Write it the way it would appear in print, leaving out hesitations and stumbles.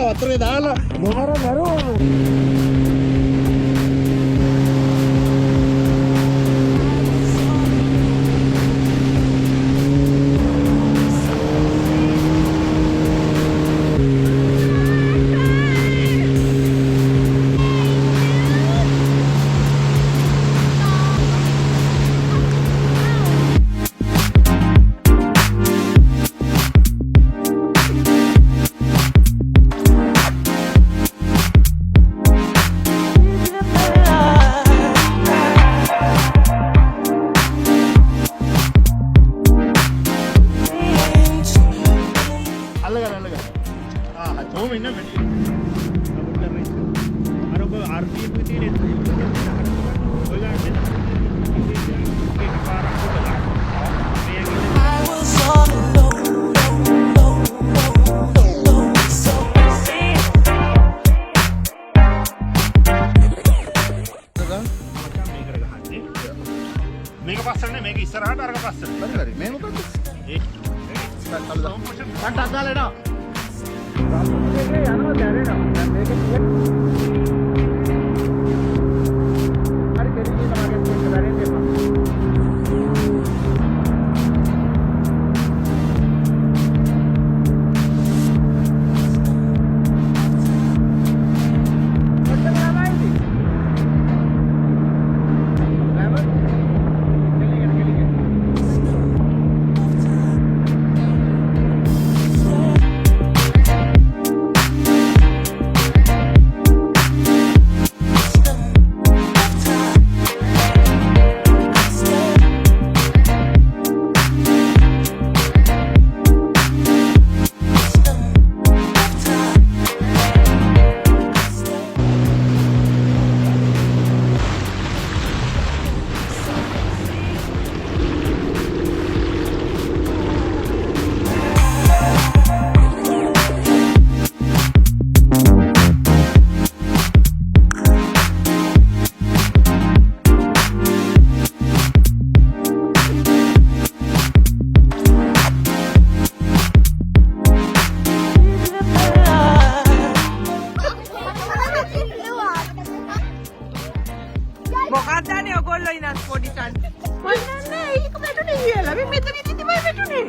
වතුරේ දාලා මොහර නරුවා. මේක පස්සට මේක ඉස්සරහට අරක පස්සට. හරි හරි. මේ මොකද්ද? ඒ කන්ට අදාලා එනවා. රාමුගේ යනවා දැනෙනවා. දැන් මේක හරි දෙන්නේ තමයි මේක දැනෙන්නේ. මොකක්දනේ ඔයගොල්ලෝ ඉනස් පොඩි තන් මම නෑ ඒක වැටුනේ කියලා අපි මෙතන ඉඳි තමයි වැටුනේ